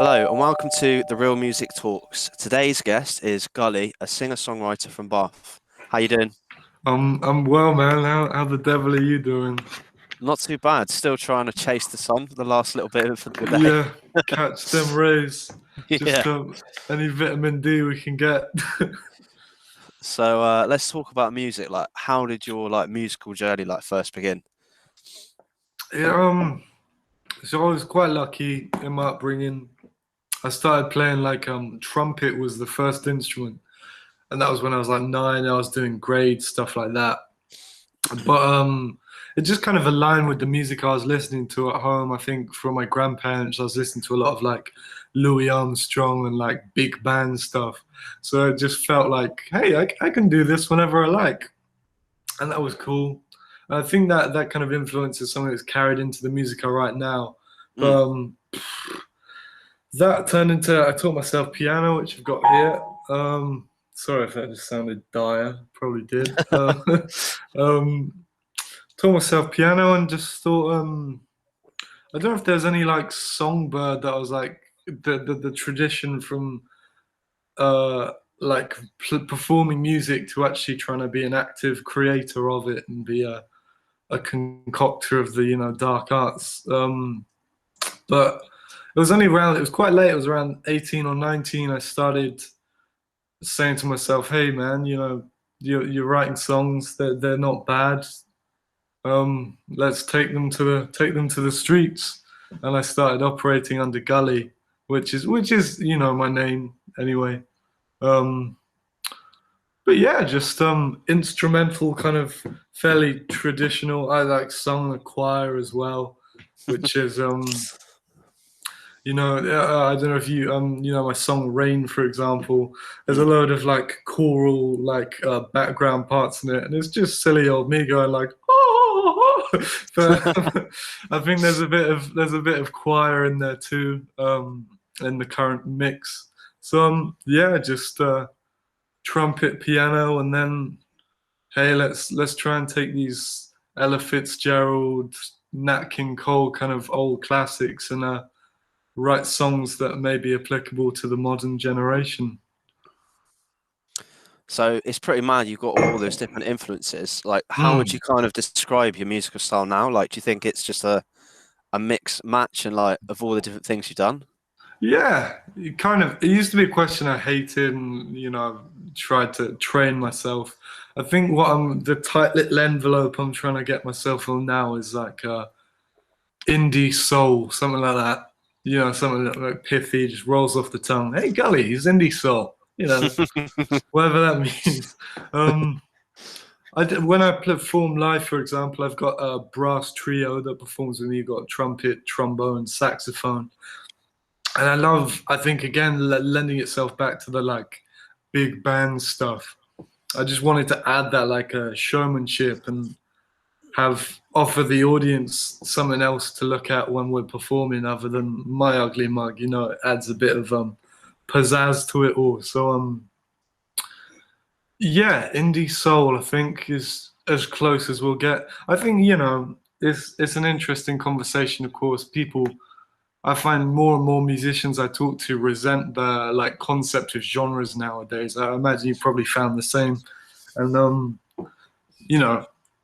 Hello and welcome to the Real Music Talks. Today's guest is Gully, a singer-songwriter from Bath. How you doing? I'm well, man. How the devil are you doing? Not too bad. Still trying to chase the sun the last little bit of the day. Yeah, catch them rays. Yeah. Just any vitamin D we can get. So let's talk about music. Like, how did your musical journey first begin? Yeah, so I was quite lucky in my upbringing. I started playing trumpet was the first instrument, and that was when I was like 9. I was doing grades, stuff like that. But it just kind of aligned with the music I was listening to at home. I think from my grandparents, I was listening to a lot of like Louis Armstrong and like big band stuff. So it just felt like, hey, I can do this whenever I like, and that was cool. I think that kind of influence is something that's carried into the music I write now. But that turned into, I taught myself piano, which I've got here. Sorry if that just sounded dire, probably did. Taught myself piano and just thought, I don't know if there's any like songbird that was like the tradition from performing music to actually trying to be an active creator of it and be a concocter of the dark arts. But it was only around, it was quite late, it was around 18 or 19, I started saying to myself, hey man, you're writing songs, they're not bad. Let's take them to the streets. And I started operating under Gully, which is my name anyway. But yeah, just instrumental, kind of fairly traditional. I like sung a choir as well, which is I don't know if you my song Rain, for example, there's a load of like choral background parts in it, and it's just silly old me going like oh, but I think there's a bit of choir in there too, in the current mix. So just trumpet, piano, and then hey, let's try and take these Ella Fitzgerald, Nat King Cole kind of old classics and write songs that may be applicable to the modern generation. So it's pretty mad you've got all those different influences. Like, how would you kind of describe your musical style now? Like, do you think it's just a mix match and of all the different things you've done? Yeah, it used to be a question I hated and tried to train myself. I think the tight little envelope I'm trying to get myself on now is like indie soul, something like that. Something like pithy, just rolls off the tongue. Hey, Gully, he's indie soul. Whatever that means. When I perform live, for example, I've got a brass trio that performs with me. You've got trumpet, trombone, saxophone. And I think, again, lending itself back to the big band stuff. I just wanted to add that showmanship and offer the audience something else to look at when we're performing other than my ugly mug. It adds a bit of pizzazz to it all. So indie soul I think is as close as we'll get. I think it's an interesting conversation. Of course, I find more and more musicians I talk to resent the concept of genres nowadays. I imagine you probably found the same. And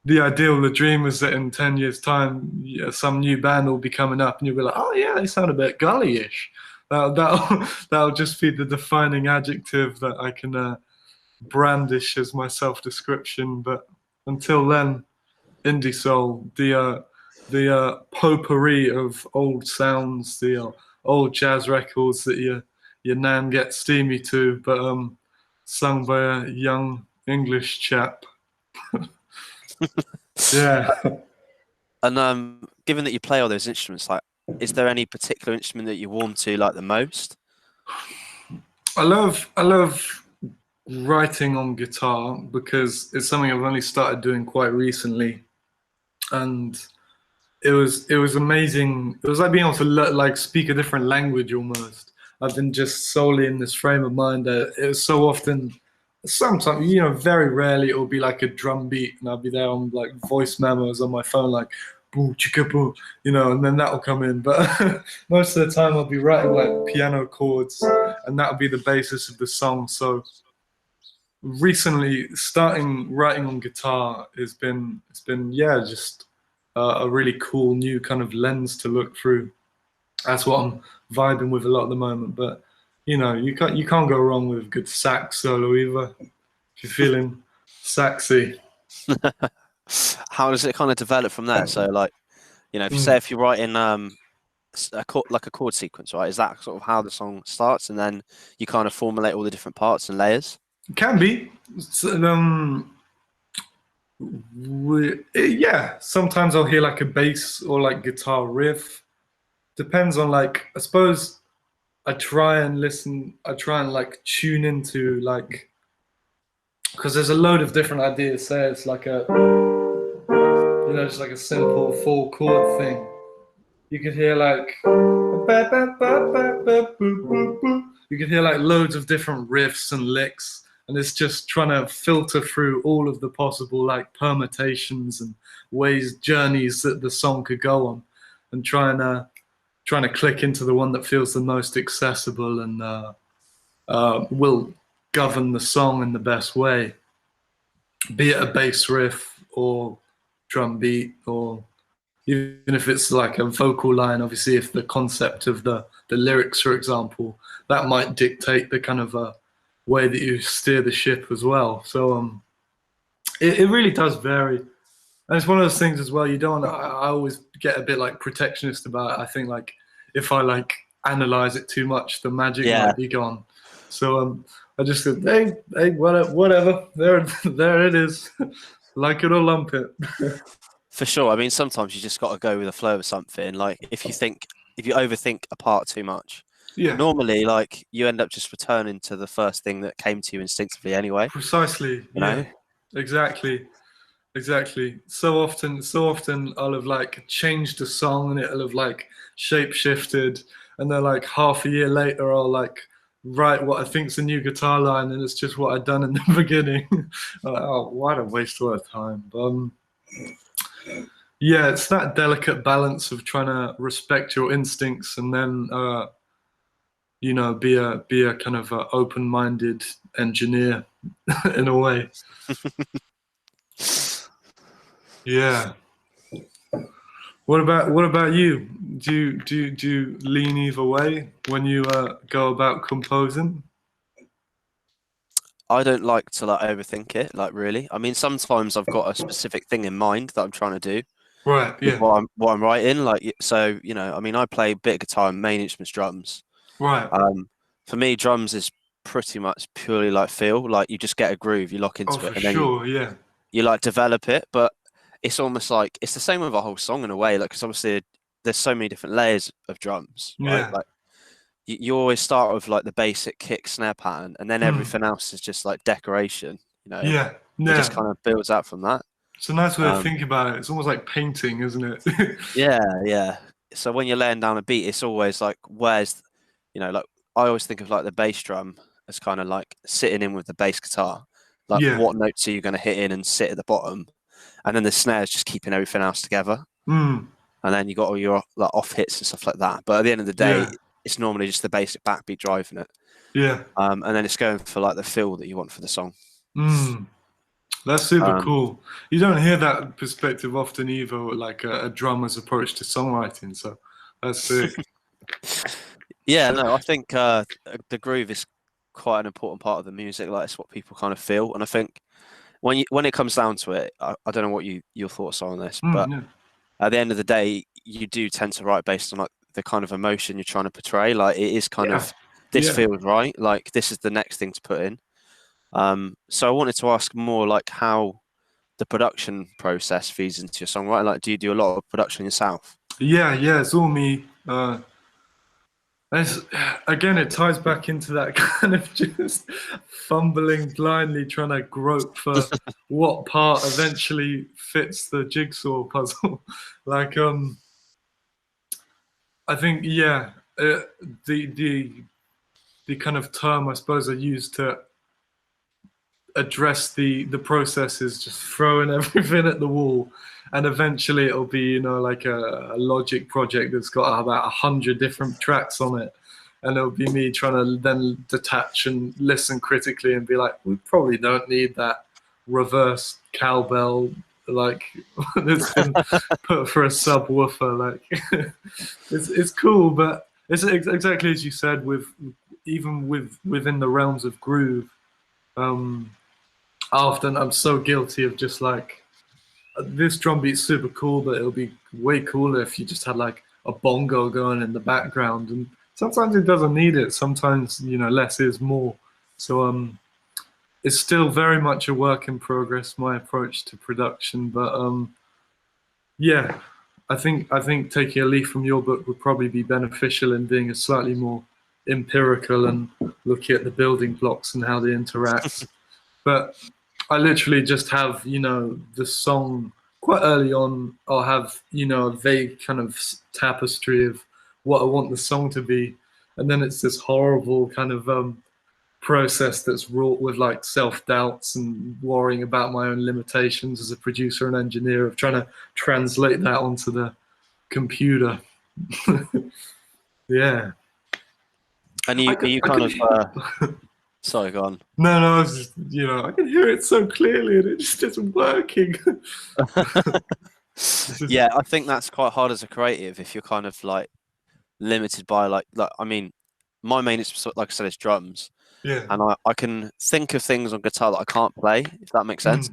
the ideal, the dream is that in 10 years' time, some new band will be coming up, and you'll be like, "Oh yeah, they sound a bit Gully-ish." That'll just be the defining adjective that I can brandish as my self-description. But until then, indie soul, the potpourri of old sounds, the old jazz records that your nan gets steamy to, but sung by a young English chap. Yeah. And given that you play all those instruments, is there any particular instrument that you warm to the most? I love writing on guitar because it's something I've only started doing quite recently, and it was amazing. It was like being able to speak a different language almost. I've been just solely in this frame of mind that it was so often. Sometimes, very rarely, it will be like a drum beat, and I'll be there on voice memos on my phone, boom, chicka boom, you know, and then that'll come in. But most of the time I'll be writing like piano chords, and that'll be the basis of the song. So recently, starting writing on guitar it's been yeah, just a really cool new kind of lens to look through. That's what I'm vibing with a lot at the moment. But you know, you can't go wrong with a good sax solo either. If you're feeling saxy. How does it kind of develop from there? So like, you know, if you say Mm. if you're writing like a chord sequence, right? Is that sort of how the song starts, and then you kind of formulate all the different parts and layers? Can be. Yeah, sometimes I'll hear like a bass or like guitar riff. Depends on like, I suppose I try and listen, I try and like tune into like, because there's a load of different ideas. Say it's like a, you know, just like a simple four chord thing. You could hear like, you could hear like loads of different riffs and licks, and it's just trying to filter through all of the possible like permutations and ways, journeys that the song could go on, and trying to click into the one that feels the most accessible and will govern the song in the best way, be it a bass riff or drum beat, or even if it's like a vocal line. Obviously, if the concept of the lyrics, for example, that might dictate the kind of way that you steer the ship as well. So it really does vary. And it's one of those things as well, you don't I always get a bit like protectionist about it. I think like if I like analyze it too much, the magic Yeah, might be gone. So I just said, hey, whatever. There it is. Like it or lump it. for sure. I mean, sometimes you just got to go with the flow of something. Like if you overthink a part too much, Yeah, normally like you end up just returning to the first thing that came to you instinctively anyway. precisely. You Yeah, know? exactly. Exactly. So often I'll have like changed a song and it'll have like shape shifted, and then like half a year later I'll like write what I think's a new guitar line, and it's just what I'd done in the beginning. I'm like, oh, what a waste of time. But, yeah, it's that delicate balance of trying to respect your instincts and then you know, be a kind of open-minded engineer in a way. Yeah. What about you? Do you lean either way when you go about composing? I don't like to like overthink it, like really. I mean, sometimes I've got a specific thing in mind that I'm trying to do Right. with Yeah. what I'm writing. Like, so you know, I mean, I play a bit of guitar, and main instruments drums. Right. For me, drums is pretty much purely like feel. Like you just get a groove, you lock Oh, into it, for and then you sure. Yeah. you like develop it. But it's almost like it's the same with a whole song in a way. Like, because obviously there's so many different layers of drums, right? Yeah. Like you always start with like the basic kick snare pattern, and then Mm. everything else is just like decoration. You know, Yeah. it just Yeah. kind of builds out from that. It's a nice way of Um, thinking about it. It's almost like painting, isn't it? yeah, yeah. So when you're laying down a beat, it's always like, you know, like I always think of like the bass drum as kind of like sitting in with the bass guitar. Like, Yeah. what notes are you going to hit in and sit at the bottom? And then the snares just keeping everything else together. Mm. And then you got all your like off hits and stuff like that. But at the end of the day, Yeah. it's normally just the basic backbeat driving it. Yeah. And then it's going for like the feel that you want for the song. Mm. That's super Um, cool. You don't hear that perspective often either, like a drummer's approach to songwriting. So that's sick. yeah, no, I think the groove is quite an important part of the music. Like it's what people kind of feel, and I think when it comes down to it, I don't know what your thoughts are on this, but Yeah. at the end of the day, you do tend to write based on like the kind of emotion you're trying to portray. Like it is kind Yeah. of this Yeah. feels right. Like this is the next thing to put in. So I wanted to ask more like how the production process feeds into your songwriting. Like, do you do a lot of production yourself? Yeah. Yeah. It's all me. It's, again, it ties back into that kind of just fumbling blindly, trying to grope for what part eventually fits the jigsaw puzzle. Like, I think, yeah, the the kind of term I suppose I use to address the processes, just throwing everything at the wall, and eventually it'll be, you know, like a Logic project that's got about 100 different tracks on it, and it'll be me trying to then detach and listen critically and be like, we probably don't need that reverse cowbell like that's been put for a subwoofer. Like it's cool, but it's exactly as you said, with even within the realms of groove. Often I'm so guilty of just like, this drum beat's super cool, but it'll be way cooler if you just had like a bongo going in the background. And sometimes it doesn't need it. Sometimes, you know, less is more. So it's still very much a work in progress, my approach to production. But yeah, I think taking a leaf from your book would probably be beneficial in being a slightly more empirical and looking at the building blocks and how they interact. But I literally just have, you know, the song quite early on. I'll have, you know, a vague kind of tapestry of what I want the song to be. And then it's this horrible kind of process that's wrought with like self-doubts and worrying about my own limitations as a producer and engineer, of trying to translate that onto the computer. Yeah. And you kind of sorry, go on. No, I was just, you know, I can hear it so clearly and it just isn't working. Yeah, I think that's quite hard as a creative if you're kind of like limited by like I mean, my main is, like I said, is drums. Yeah. And I can think of things on guitar that I can't play, if that makes sense.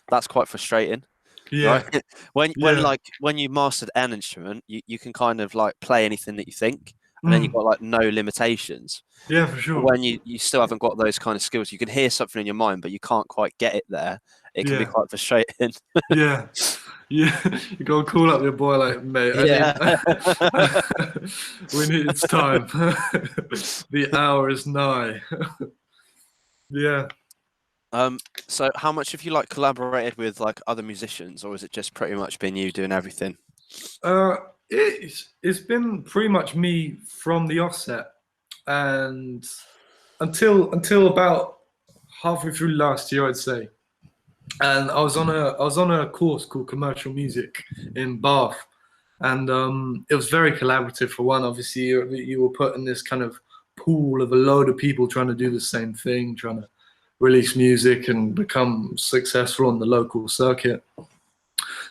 That's quite frustrating. Yeah. Right? when you mastered an instrument, you can kind of like play anything that you think, and then you've got like no limitations. Yeah, for sure. When you still haven't got those kind of skills, you can hear something in your mind, but you can't quite get it there. It can be quite frustrating. Yeah. You gotta call up your boy like, mate, it's time. The hour is nigh. Yeah. So how much have you like collaborated with like other musicians, or is it just pretty much been you doing everything? It's been pretty much me from the offset, and until about halfway through last year, I'd say. And I was on a course called Commercial Music in Bath, and it was very collaborative. For one, obviously, you were put in this kind of pool of a load of people trying to do the same thing, trying to release music and become successful on the local circuit.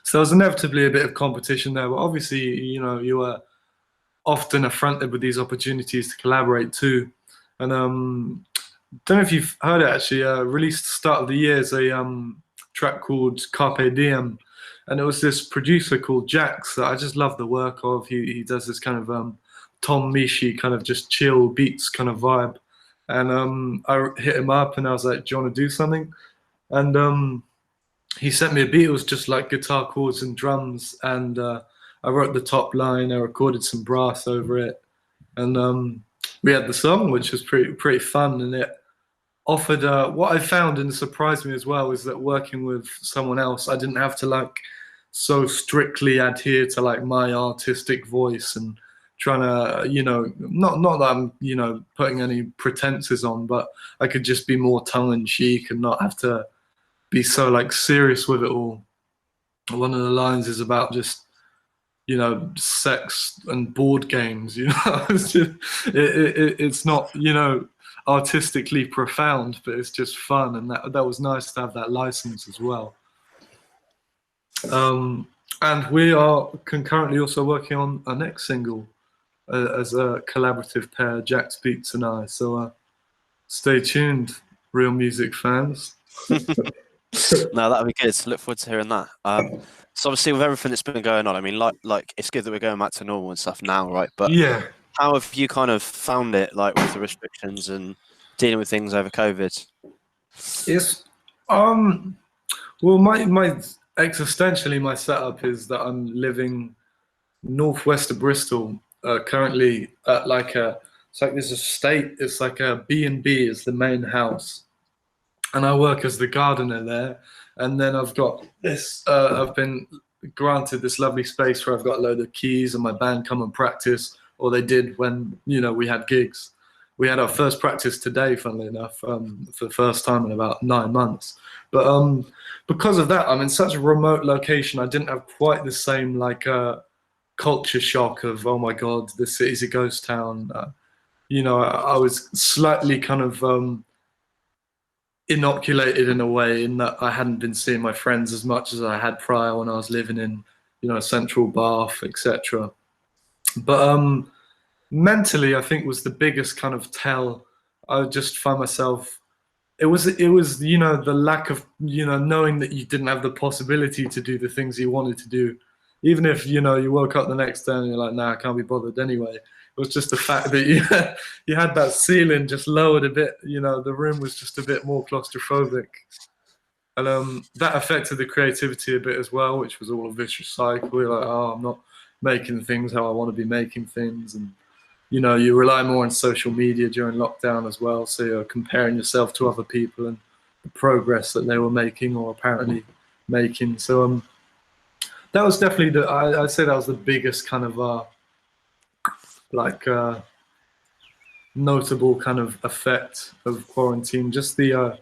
So there's inevitably a bit of competition there, but obviously, you know, you are often affronted with these opportunities to collaborate too. And don't know if you've heard it, actually, released start of the year is a track called Carpe Diem, and it was this producer called Jax that I just love the work of. He does this kind of Tom Mischy kind of just chill beats kind of vibe, and I hit him up and I was like, do you want to do something? And he sent me a beat. It was just like guitar chords and drums, and I wrote the top line, I recorded some brass over it, and we had the song, which was pretty fun. And it offered what I found, and surprised me as well, is that working with someone else, I didn't have to like so strictly adhere to like my artistic voice and trying to, you know, not that I'm, you know, putting any pretenses on, but I could just be more tongue-in-cheek and not have to be so like serious with it all. One of the lines is about just, you know, sex and board games, you know. It's just, it's not, you know, artistically profound, but it's just fun, and that was nice to have that license as well. And we are concurrently also working on our next single as a collaborative pair, Jax Beats and I. So stay tuned, Real Music fans. No, that'll be good. So look forward to hearing that. So obviously with everything that's been going on, I mean, like it's good that we're going back to normal and stuff now, right? But yeah, how have you kind of found it, like with the restrictions and dealing with things over COVID? It's well, my existentially, my setup is that I'm living northwest of Bristol, currently at like it's like this estate. It's like a B&B is the main house, and I work as the gardener there. And then I've got this, I've been granted this lovely space where I've got a load of keys and my band come and practice, or they did when, you know, we had gigs. we had our first practice today, funnily enough, for the first time in about 9 months. But because of that, I'm in such a remote location. I didn't have quite the same like culture shock of, oh my God, the city's a ghost town. You know, I was slightly kind of inoculated in a way, in that I hadn't been seeing my friends as much as I had prior when I was living in, you know, central Bath, etc. But mentally, I think was the biggest kind of tell. I just find myself. It was you know, the lack of, you know, knowing that you didn't have the possibility to do the things you wanted to do, even if, you know, you woke up the next day and you're like, nah, I can't be bothered anyway. It was just the fact that you had that ceiling just lowered a bit. You know, the room was just a bit more claustrophobic, and that affected the creativity a bit as well, which was all a vicious cycle. You're like, oh, I'm not making things how I want to be making things, and you know, you rely more on social media during lockdown as well, so you're comparing yourself to other people and the progress that they were making or apparently making. So that was definitely I'd say that was the biggest kind of notable kind of effect of quarantine. Just the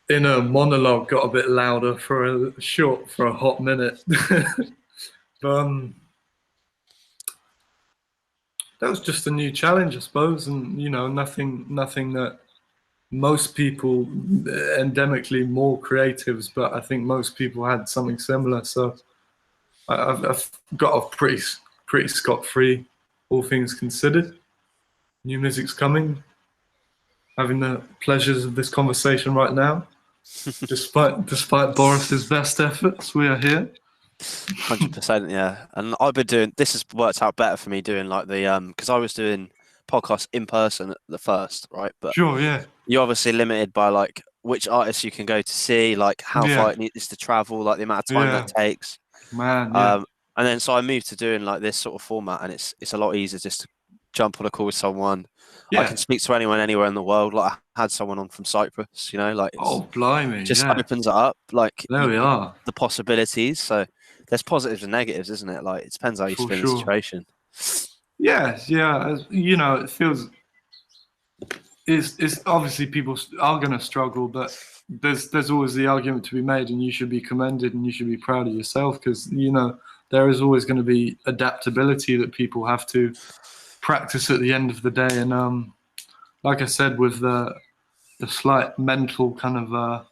inner monologue got a bit louder for a hot minute. But that was just a new challenge, I suppose, and you know, nothing that most people, endemically more creatives, but I think most people had something similar. So I've got off pretty scot-free, all things considered. New music's coming. Having the pleasures of this conversation right now, despite Boris's best efforts, we are here. 100%, yeah. And I've been doing this has worked out better for me doing like the because I was doing podcasts in person at the first, right? But Sure, yeah. you're obviously limited by like which artists you can go to see, like how Yeah. far it needs to travel, like the amount of time that takes. Man, yeah. And then so I moved to doing like this sort of format, and it's a lot easier just to jump on a call with someone. I Yeah. can speak to anyone anywhere in the world. Like I had someone on from Cyprus, you know, like Oh, blimey, just yeah. opens it up, like There we are. the possibilities. So there's positives and negatives, isn't it? Like it depends how you For feel in the sure. situation. Yeah, yeah. You know, it feels it's obviously people are going to struggle, but there's always the argument to be made, and you should be commended and you should be proud of yourself, because you know there is always going to be adaptability that people have to practice at the end of the day. And like I said, with the slight mental kind of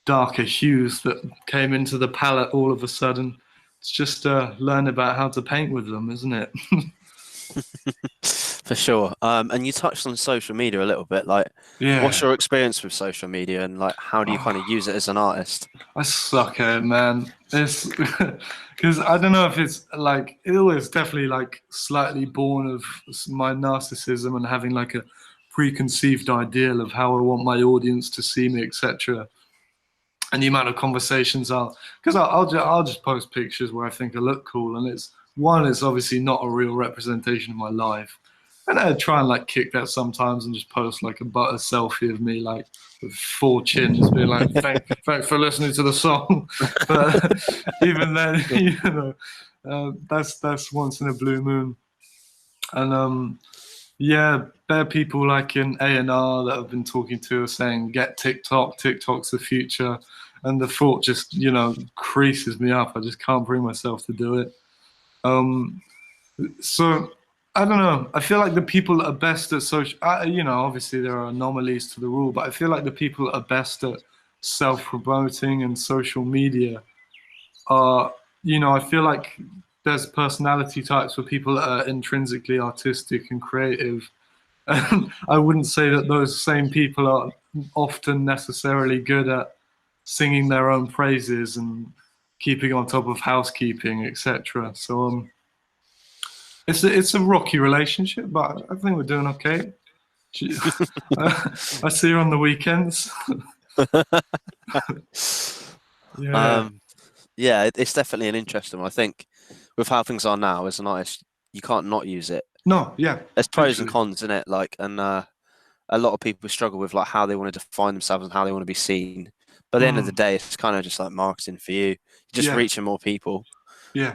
darker hues that came into the palette all of a sudden, it's just learn about how to paint with them, isn't it? For sure. And you touched on social media a little bit. Like, what's Yeah. your experience with social media, and like how do you kind of use it as an artist? I suck at it, man. It's because I don't know if it's like it was definitely like slightly born of my narcissism and having like a preconceived ideal of how I want my audience to see me, etc. And the amount of conversations because I'll just post pictures where I think I look cool, and it's obviously not a real representation of my life. And I try and like kick that sometimes and just post like a butter selfie of me like with 4 chins, being like, thanks for listening to the song. But even then, you know, that's once in a blue moon. And yeah, there are people like in A&R that I've been talking to are saying, get TikTok's the future. And the thought just, you know, creases me up. I just can't bring myself to do it. So I don't know. I feel like the people that are best at social, you know, obviously there are anomalies to the rule, but I feel like the people that are best at self-promoting and social media are, you know, I feel like there's personality types for people that are intrinsically artistic and creative. And I wouldn't say that those same people are often necessarily good at singing their own praises and keeping on top of housekeeping, etc. So it's a rocky relationship, but I think we're doing okay. I see her on the weekends. Yeah. Yeah, it's definitely an interesting one. I think with how things are now as an artist, you can't not use it. No, yeah. There's pros and literally. cons in it, like, and a lot of people struggle with like how they want to define themselves and how they want to be seen. But at the end of the day, it's kind of just like marketing for you. You're just Yeah. reaching more people. Yeah.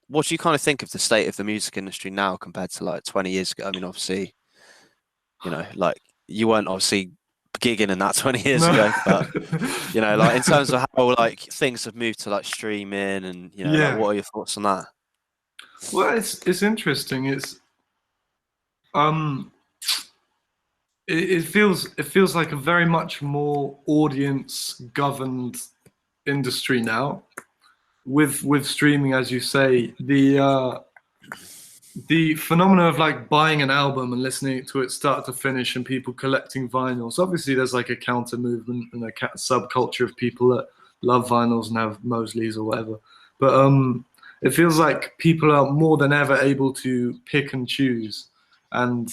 what do you kind of think of the state of the music industry now compared to like 20 years ago? I mean, obviously, you know, like you weren't obviously gigging in that 20 years No. ago, but you know, like in terms of how like things have moved to like streaming and you know, like Yeah. what are your thoughts on that? Well, it's interesting. It's um it feels like a very much more audience governed industry now with streaming, as you say. The phenomena of like buying an album and listening to it start to finish and people collecting vinyls. Obviously, there's like a counter movement and a subculture of people that love vinyls and have Mosleys or whatever. But it feels like people are more than ever able to pick and choose, and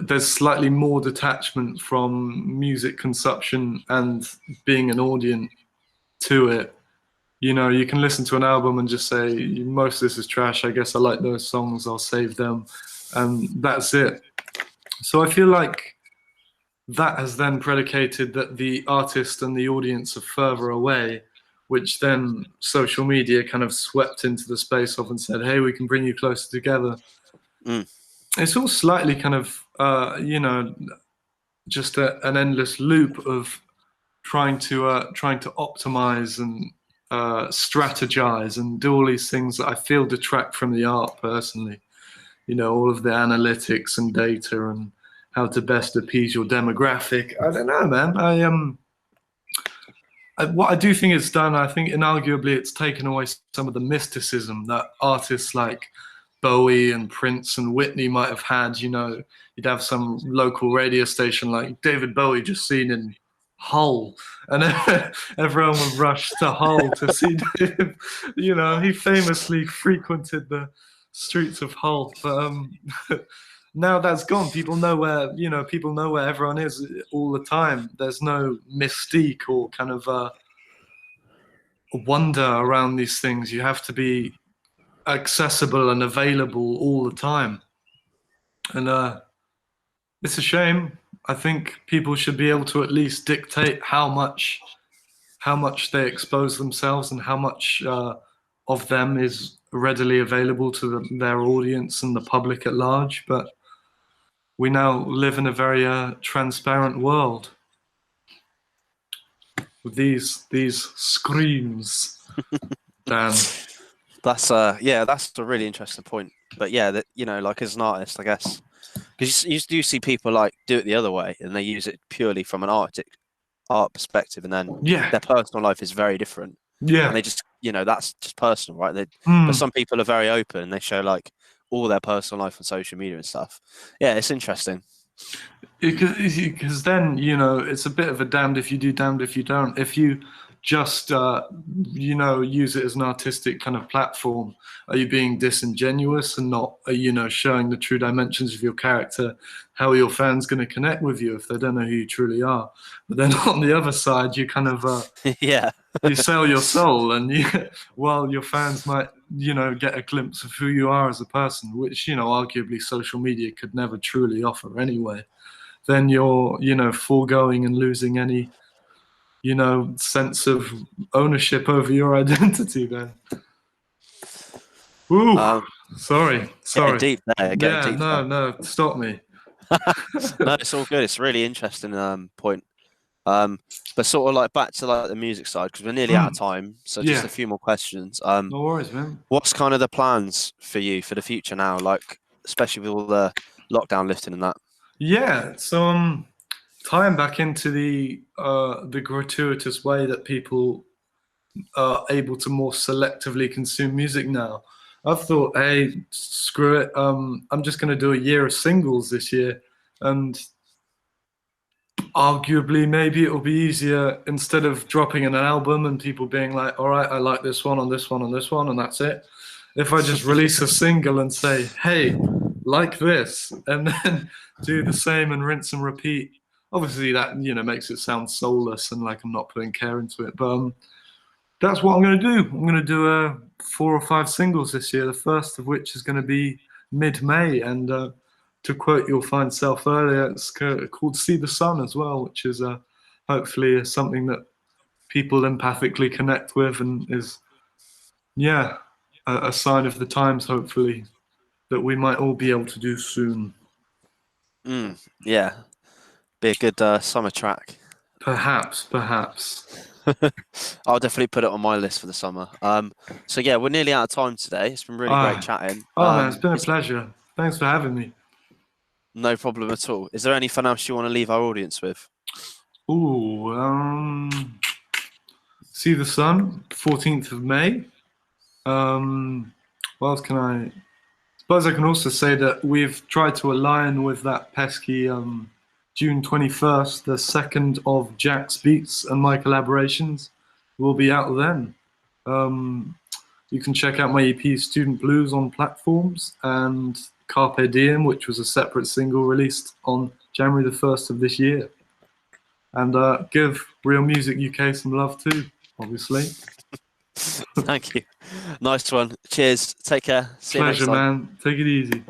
there's slightly more detachment from music consumption and being an audience to it. You know, you can listen to an album and just say, most of this is trash. I guess I like those songs. I'll save them. And that's it. So I feel like that has then predicated that the artist and the audience are further away, which then social media kind of swept into the space of and said, hey, we can bring you closer together. Mm. It's all slightly kind of, just an endless loop of trying to optimize and strategize and do all these things that I feel detract from the art personally. You know, all of the analytics and data and how to best appease your demographic. I don't know, man. What I do think it's done, I think inarguably it's taken away some of the mysticism that artists like Bowie and Prince and Whitney might have had. You know, you'd have some local radio station like David Bowie just seen in Hull, and everyone would rush to Hull to see David. You know, he famously frequented the streets of Hull, but now that's gone. People know where, people know where everyone is all the time. There's no mystique or kind of wonder around these things. You have to be accessible and available all the time, and it's a shame. I think people should be able to at least dictate how much they expose themselves and how much of them is readily available to their audience and the public at large. But we now live in a very transparent world with these screams. Dan. That's that's a really interesting point. But yeah, that you know, like as an artist, I guess, because you do see people like do it the other way, and they use it purely from an art perspective, and then Yeah, their personal life is very different, yeah. and they just that's just personal, right? But Mm. some people are very open, and they show like all their personal life on social media and stuff. Yeah, it's interesting. Because then, it's a bit of a damned if you do, damned if you don't. If you just use it as an artistic kind of platform, are you being disingenuous and not showing the true dimensions of your character? How are your fans going to connect with you if they don't know who you truly are? But then on the other side, you kind of Yeah. you sell your soul, and while your fans might get a glimpse of who you are as a person, which arguably social media could never truly offer anyway, then you're foregoing and losing any sense of ownership over your identity then. Ooh, sorry. Getting deep there. Getting deep there. No, stop me. No, it's all good. It's a really interesting point. But sort of like back to like the music side, because we're nearly out of time. So just a few more questions. No worries, man. What's kind of the plans for you for the future now? Like, especially with all the lockdown lifting and that. Yeah, so tying back into the gratuitous way that people are able to more selectively consume music now, I've thought, hey, screw it. I'm just going to do a year of singles this year, and arguably maybe it'll be easier instead of dropping an album and people being like, all right, I like this one on this one on this one, and that's it. If I just release a single and say, hey, like this, and then do the same and rinse and repeat. Obviously that, makes it sound soulless and like I'm not putting care into it. But that's what I'm going to do. I'm going to do 4 or 5 singles this year, the first of which is going to be mid-May. And to quote your fine self earlier, it's called See the Sun as well, which is hopefully something that people empathically connect with and is, a sign of the times, hopefully, that we might all be able to do soon. Yeah, be a good summer track. Perhaps. I'll definitely put it on my list for the summer. So yeah, we're nearly out of time today. It's been really great Ah, chatting. oh man, it's been a pleasure. Thanks for having me. No problem at all. Is there anything else you want to leave our audience with? Ooh, See the Sun, 14th of May. What else can I? Suppose I can also say that we've tried to align with that pesky June 21st, the second of Jax Beats and my collaborations will be out then. You can check out my EP Student Blues on platforms, and Carpe Diem, which was a separate single released on January the 1st of this year. And give Real Music UK some love too, obviously. Thank you. Nice one. Cheers. Take care. See you next Pleasure, time. man. Take it easy.